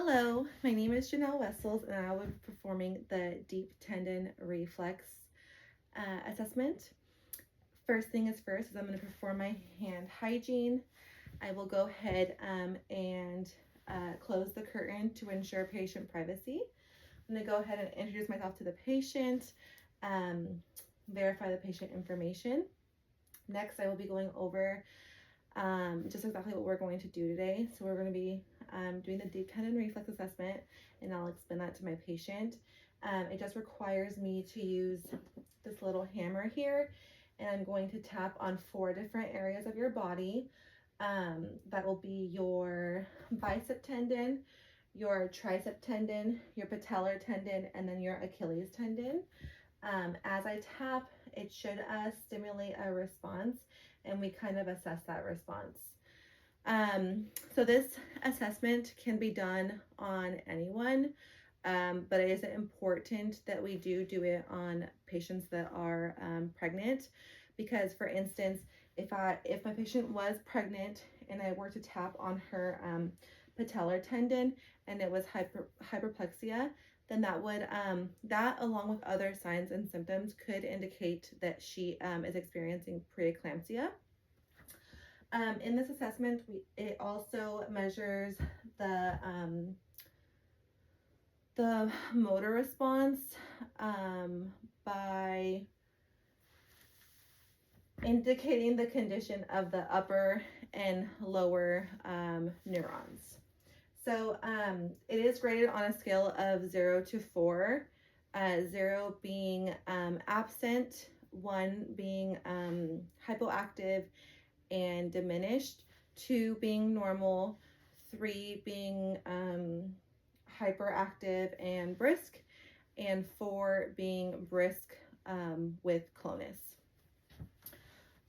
Hello, my name is Janelle Wessels, and I will be performing the deep tendon reflex assessment. First thing is first is I'm going to perform my hand hygiene. I will go ahead and close the curtain to ensure patient privacy. I'm going to go ahead and introduce myself to the patient, verify the patient information. Next, I will be going over just exactly what we're going to do today. So we're going to be doing the deep tendon reflex assessment, and I'll explain that to my patient. It just requires me to use this little hammer here, and I'm going to tap on 4 different areas of your body. That will be your bicep tendon, your tricep tendon, your patellar tendon, and then your Achilles tendon. As I tap, it should stimulate a response, and we kind of assess that response. So this assessment can be done on anyone, but it is important that we do it on patients that are pregnant, because, for instance, if my patient was pregnant and I were to tap on her patellar tendon and it was hyperplexia, then that would that, along with other signs and symptoms, could indicate that she is experiencing preeclampsia. In this assessment, it also measures the motor response by indicating the condition of the upper and lower neurons. So it is graded on a scale of 0 to 4, 0 being absent, 1 being hypoactive and diminished, 2 being normal, 3 being hyperactive and brisk, and 4 being brisk with clonus.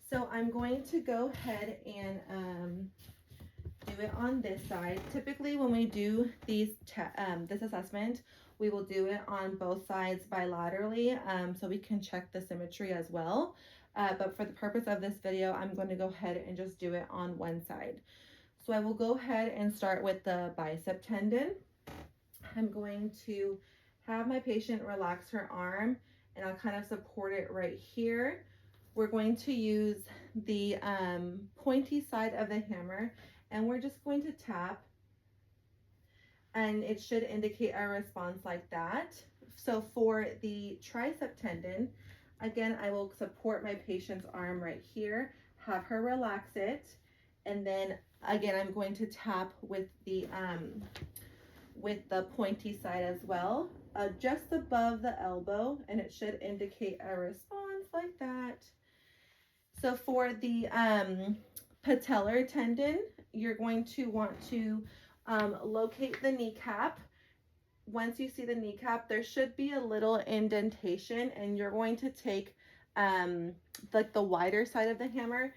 So I'm going to go ahead and do it on this side. Typically, when we do this assessment, we will do it on both sides bilaterally, so we can check the symmetry as well. But for the purpose of this video, I'm going to go ahead and just do it on one side. So I will go ahead and start with the bicep tendon. I'm going to have my patient relax her arm, and I'll kind of support it right here. We're going to use the pointy side of the hammer, and we're just going to tap, and it should indicate a response like that. So for the tricep tendon, again, I will support my patient's arm right here, have her relax it, and then again, I'm going to tap with the pointy side as well, just above the elbow, and it should indicate a response like that. So for the patellar tendon, you're going to want to locate the kneecap. Once you see the kneecap, there should be a little indentation, and you're going to take like the wider side of the hammer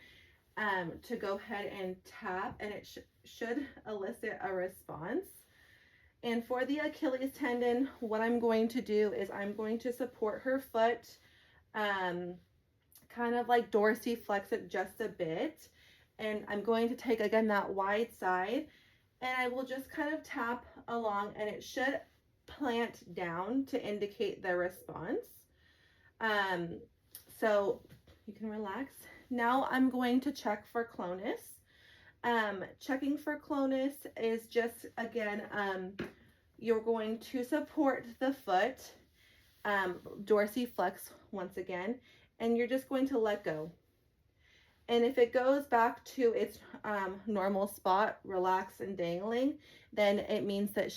to go ahead and tap, and it should elicit a response. And for the Achilles tendon, what I'm going to do is I'm going to support her foot, kind of like dorsiflex it just a bit, and I'm going to take again that wide side, and I will just kind of tap along, and it should plant down to indicate the response. So you can relax. Now I'm going to check for clonus. Checking for clonus is just, again, you're going to support the foot, dorsiflex once again, and you're just going to let go. And if it goes back to its normal spot, relaxed and dangling, then it means that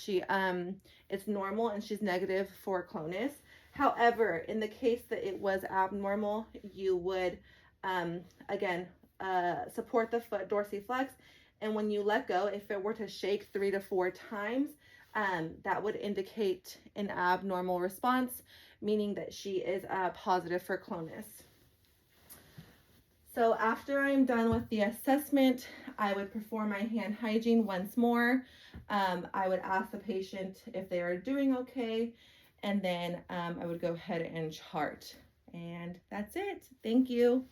it's normal and she's negative for clonus. However, in the case that it was abnormal, you would, again, support the foot, dorsiflex, and when you let go, if it were to shake 3 to 4 times, that would indicate an abnormal response, meaning that she is positive for clonus. So after I'm done with the assessment, I would perform my hand hygiene once more. I would ask the patient if they are doing okay, and then I would go ahead and chart. And that's it. Thank you.